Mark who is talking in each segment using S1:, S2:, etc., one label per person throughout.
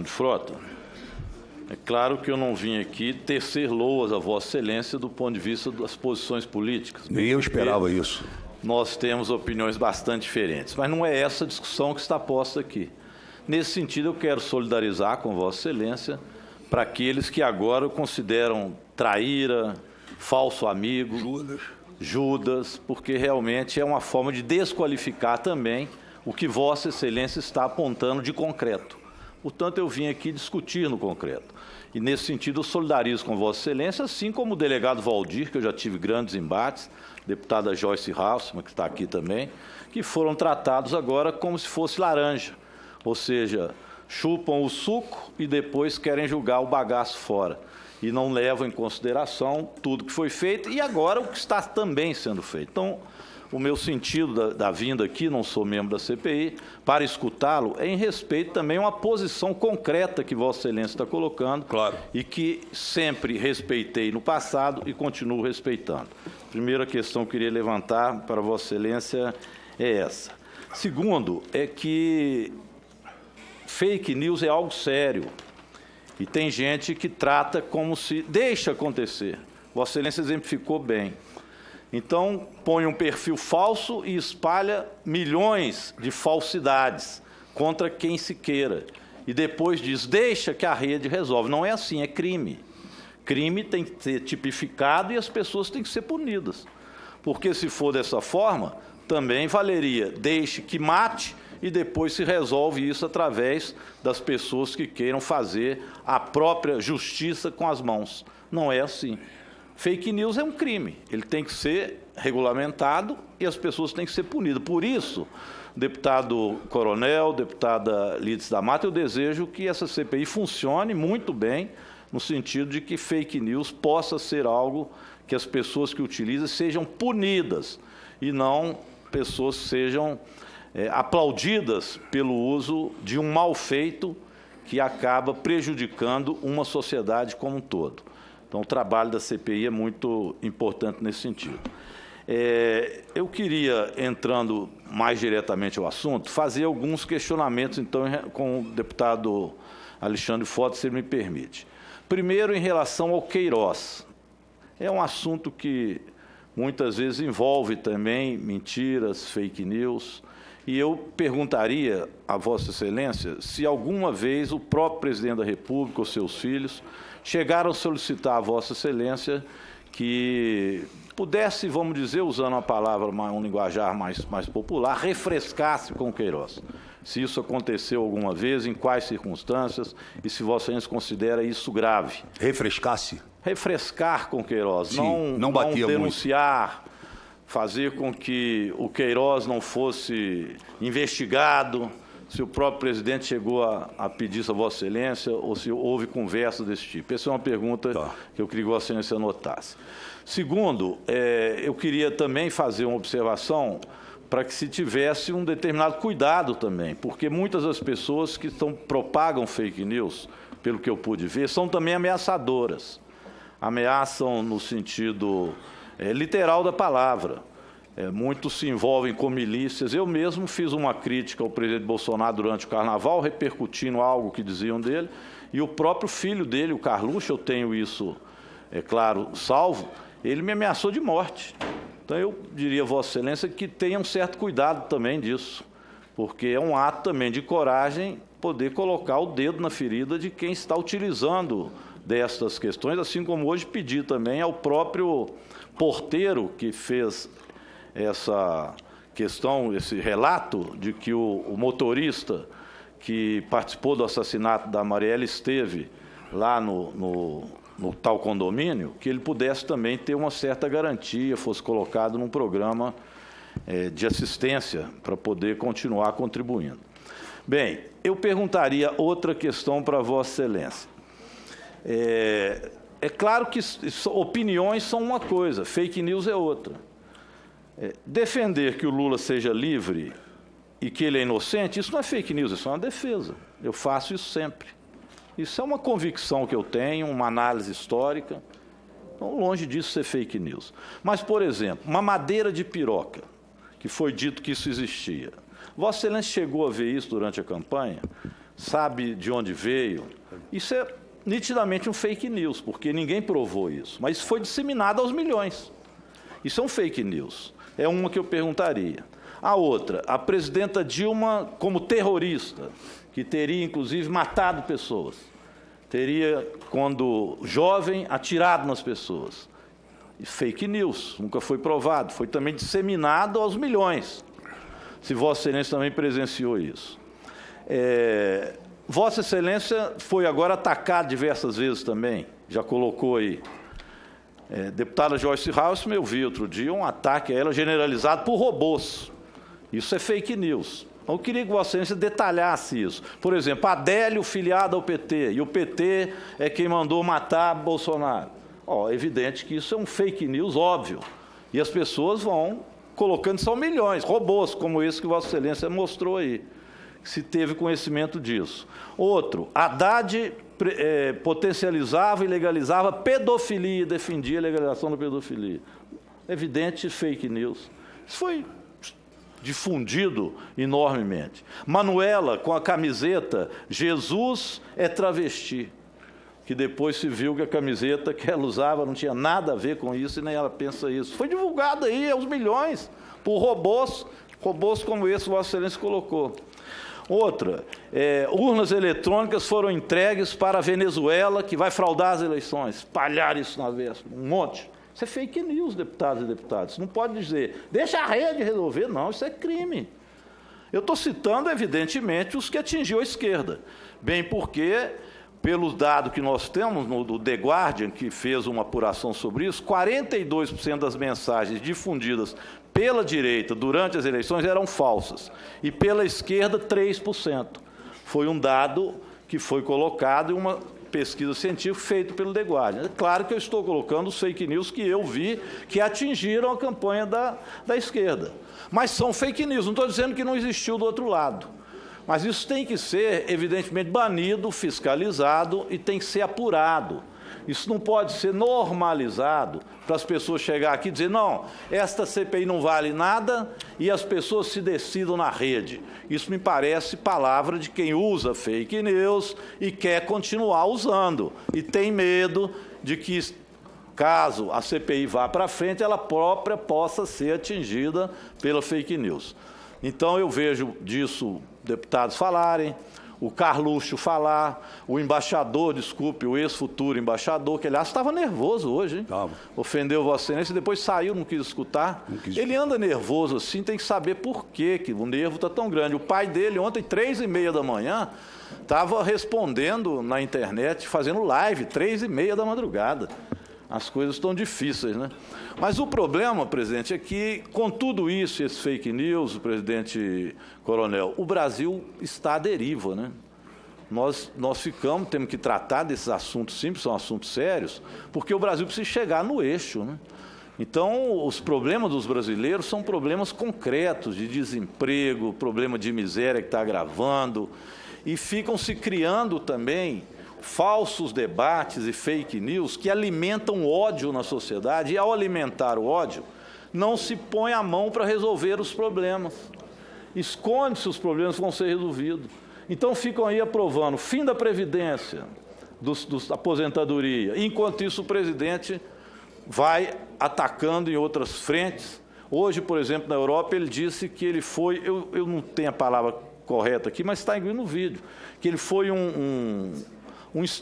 S1: de Frota, é claro que eu não vim aqui tecer loas a Vossa Excelência do ponto de vista das posições políticas.
S2: Nem eu esperava isso.
S1: Nós temos opiniões bastante diferentes, mas não é essa a discussão que está posta aqui. Nesse sentido, eu quero solidarizar com Vossa Excelência para aqueles que agora consideram traíra, falso amigo, Judas, porque realmente é uma forma de desqualificar também o que Vossa Excelência está apontando de concreto. Portanto, eu vim aqui discutir no concreto. E, nesse sentido, eu solidarizo com Vossa Excelência, assim como o delegado Valdir, que eu já tive grandes embates, deputada Joyce Hausmann, que está aqui também, que foram tratados agora como se fosse laranja, ou seja, chupam o suco e depois querem julgar o bagaço fora. E não levam em consideração tudo que foi feito e agora o que está também sendo feito. Então, o meu sentido da vinda aqui, não sou membro da CPI, para escutá-lo, é em respeito também a uma posição concreta que Vossa Excelência está colocando,
S2: claro,
S1: e que sempre respeitei no passado e continuo respeitando. Primeira questão que eu queria levantar para Vossa Excelência é essa. Segundo, é que fake news é algo sério e tem gente que trata como se deixa acontecer. Vossa Excelência exemplificou bem. Então, põe um perfil falso e espalha milhões de falsidades contra quem se queira. E depois diz, deixa que a rede resolve. Não é assim, é crime. Crime tem que ser tipificado e as pessoas têm que ser punidas. Porque se for dessa forma, também valeria, deixe que mate e depois se resolve isso através das pessoas que queiram fazer a própria justiça com as mãos. Não é assim. Fake news é um crime, ele tem que ser regulamentado e as pessoas têm que ser punidas. Por isso, deputado Coronel, deputada Lídice da Mata, eu desejo que essa CPI funcione muito bem, no sentido de que fake news possa ser algo que as pessoas que utilizam sejam punidas e não pessoas sejam aplaudidas pelo uso de um mal feito que acaba prejudicando uma sociedade como um todo. Então, o trabalho da CPI é muito importante nesse sentido. Eu queria, entrando mais diretamente ao assunto, fazer alguns questionamentos, então, com o deputado Alexandre Frota, se ele me permite. Primeiro, em relação ao Queiroz. É um assunto que muitas vezes envolve também mentiras, fake news, e eu perguntaria a Vossa Excelência se alguma vez o próprio presidente da República ou seus filhos chegaram a solicitar a Vossa Excelência que pudesse, vamos dizer, usando uma palavra, um linguajar mais popular, refrescasse com o Queiroz. Se isso aconteceu alguma vez, em quais circunstâncias, e se Vossa Excelência considera isso grave.
S2: Refrescasse?
S1: Refrescar com o Queiroz,
S2: sim,
S1: não denunciar,
S2: muito.
S1: Fazer com que o Queiroz não fosse investigado, se o próprio presidente chegou a pedir isso a Vossa Excelência ou se houve conversa desse tipo. Essa é uma pergunta que eu queria que Vossa Excelência anotasse. Segundo, eu queria também fazer uma observação para que se tivesse um determinado cuidado também, porque muitas das pessoas que propagam fake news, pelo que eu pude ver, são também ameaçadoras. Ameaçam no sentido literal da palavra. Muitos se envolvem com milícias. Eu mesmo fiz uma crítica ao presidente Bolsonaro durante o Carnaval, repercutindo algo que diziam dele, e o próprio filho dele, o Carluxo, eu tenho isso, claro, salvo, ele me ameaçou de morte. Então, eu diria a Vossa Excelência que tenha um certo cuidado também disso, porque é um ato também de coragem poder colocar o dedo na ferida de quem está utilizando destas questões, assim como hoje pedi também ao próprio porteiro que fez essa questão, esse relato de que o motorista que participou do assassinato da Marielle esteve lá no tal condomínio, que ele pudesse também ter uma certa garantia, fosse colocado num programa de assistência para poder continuar contribuindo. Bem, eu perguntaria outra questão para Vossa Excelência. É claro que opiniões são uma coisa, fake news é outra. Defender que o Lula seja livre e que ele é inocente, isso não é fake news, isso é uma defesa. Eu faço isso sempre. Isso é uma convicção que eu tenho, uma análise histórica. Então, longe disso ser fake news. Mas, por exemplo, uma madeira de piroca, que foi dito que isso existia. Vossa Excelência chegou a ver isso durante a campanha? sabe de onde veio. Isso é nitidamente um fake news, porque ninguém provou isso. Mas foi disseminado aos milhões. Isso é um fake news. É uma que eu perguntaria. A outra, a presidenta Dilma como terrorista, que teria, inclusive, matado pessoas. Teria, quando jovem, atirado nas pessoas. Fake news, nunca foi provado. Foi também disseminado aos milhões. Se Vossa Excelência também presenciou isso. Vossa Excelência foi agora atacado diversas vezes também, já colocou aí. Deputada Joyce Hasselmann, eu vi outro dia um ataque a ela generalizado por robôs. Isso é fake news. Então, eu queria que Vossa Excelência detalhasse isso. Por exemplo, Adélio filiado ao PT, e o PT é quem mandou matar Bolsonaro. É evidente que isso é um fake news óbvio. E as pessoas vão colocando, são milhões, robôs como esse que Vossa Excelência mostrou aí. Se teve conhecimento disso. Outro, Haddad potencializava e legalizava pedofilia, defendia a legalização da pedofilia. Evidente fake news. Isso foi difundido enormemente. Manuela, com a camiseta Jesus é travesti, que depois se viu que a camiseta que ela usava não tinha nada a ver com isso e nem ela pensa isso. Foi divulgado aí aos milhões por robôs como esse Vossa Excelência colocou. Outra, urnas eletrônicas foram entregues para a Venezuela, que vai fraudar as eleições. Espalhar isso na véspera, um monte. Isso é fake news, deputados e deputadas. Não pode dizer, deixa a rede resolver. Não, isso é crime. Eu estou citando, evidentemente, os que atingiu a esquerda. Bem porque, pelos dados que nós temos, do The Guardian, que fez uma apuração sobre isso, 42% das mensagens difundidas pela direita durante as eleições eram falsas. E pela esquerda, 3%. Foi um dado que foi colocado em uma pesquisa científica feita pelo The Guardian. É claro que eu estou colocando os fake news que eu vi que atingiram a campanha da esquerda. Mas são fake news, não estou dizendo que não existiu do outro lado. Mas isso tem que ser, evidentemente, banido, fiscalizado e tem que ser apurado. Isso não pode ser normalizado para as pessoas chegar aqui e dizer, não, esta CPI não vale nada e as pessoas se decidam na rede. Isso me parece palavra de quem usa fake news e quer continuar usando. E tem medo de que, caso a CPI vá para frente, ela própria possa ser atingida pela fake news. Então, eu vejo disso deputados falarem, o Carluxo falar, o embaixador, desculpe, o ex-futuro embaixador, que, aliás, estava nervoso hoje, hein? Ofendeu Vossa Excelência, depois saiu, não quis escutar. Ele anda nervoso assim, tem que saber por quê, que o nervo está tão grande. O pai dele, ontem, 3h30 da manhã, estava respondendo na internet, fazendo live, 3h30 da madrugada. As coisas estão difíceis, né? Mas o problema, presidente, é que, com tudo isso, esse fake news, o presidente Coronel, o Brasil está à deriva, né? Nós temos que tratar desses assuntos simples, são assuntos sérios, porque o Brasil precisa chegar no eixo, né? Então, os problemas dos brasileiros são problemas concretos, de desemprego, problema de miséria que está agravando, e ficam se criando também falsos debates e fake news que alimentam ódio na sociedade, e ao alimentar o ódio, não se põe a mão para resolver os problemas. Esconde-se os problemas que vão ser resolvidos. Então ficam aí aprovando o fim da Previdência, da aposentadoria. Enquanto isso, o presidente vai atacando em outras frentes. Hoje, por exemplo, na Europa, ele disse que ele foi, eu não tenho a palavra correta aqui, mas está no vídeo, que ele foi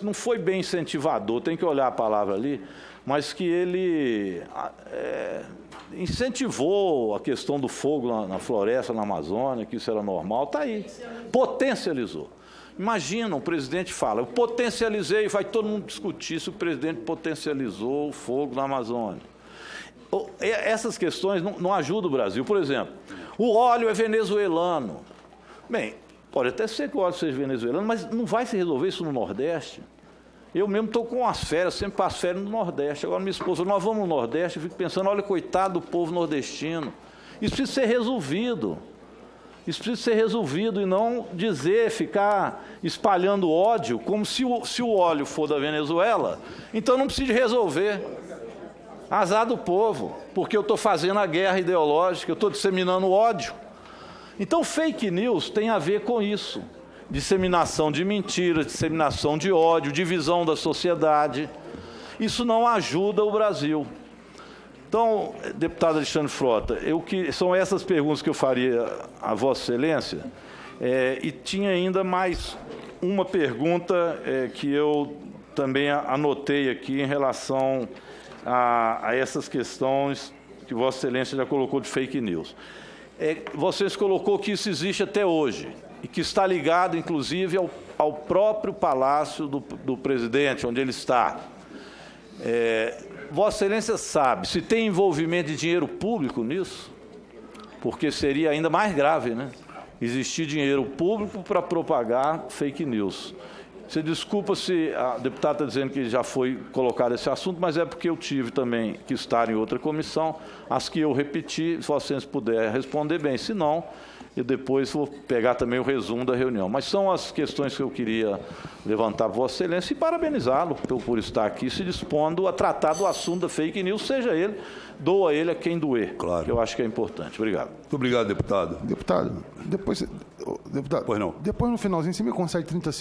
S1: não foi bem incentivador, tem que olhar a palavra ali, mas que ele incentivou a questão do fogo na floresta, na Amazônia, que isso era normal, está aí. Potencializou. Imagina, o presidente fala, eu potencializei, vai todo mundo discutir se o presidente potencializou o fogo na Amazônia. Essas questões não ajudam o Brasil. Por exemplo, o óleo é venezuelano. Bem, pode até ser que o óleo seja venezuelano, mas não vai se resolver isso no Nordeste. Eu mesmo estou com as férias, sempre passo férias no Nordeste. Agora, minha esposa, nós vamos no Nordeste, eu fico pensando, olha, coitado do povo nordestino. Isso precisa ser resolvido. Isso precisa ser resolvido e não ficar espalhando ódio, como se o óleo for da Venezuela, então não precisa resolver. Azar do povo, porque eu estou fazendo a guerra ideológica, eu estou disseminando ódio. Então, fake news tem a ver com isso. disseminação de mentiras, disseminação de ódio, divisão da sociedade. Isso não ajuda o Brasil. Então, deputado Alexandre Frota, são essas perguntas que eu faria a Vossa Excelência, e tinha ainda mais uma pergunta que eu também anotei aqui em relação a essas questões que Vossa Excelência já colocou de fake news. Vocês colocou que isso existe até hoje e que está ligado, inclusive, ao próprio Palácio do Presidente, onde ele está. Vossa Excelência sabe se tem envolvimento de dinheiro público nisso? Porque seria ainda mais grave, né? Existir dinheiro público para propagar fake news. Você desculpa se a deputada está dizendo que já foi colocado esse assunto, mas é porque eu tive também que estar em outra comissão, as que eu repeti, se vocês puderem responder bem, se não, eu depois vou pegar também o resumo da reunião. Mas são as questões que eu queria levantar para Vossa Excelência e parabenizá-lo por estar aqui se dispondo a tratar do assunto da fake news, seja ele, doa ele a quem doer,
S2: claro,
S1: que eu acho que é importante. Obrigado.
S2: Muito obrigado, deputado.
S3: Deputado, depois
S2: pois não.
S3: Depois no finalzinho você me concede 30 segundos.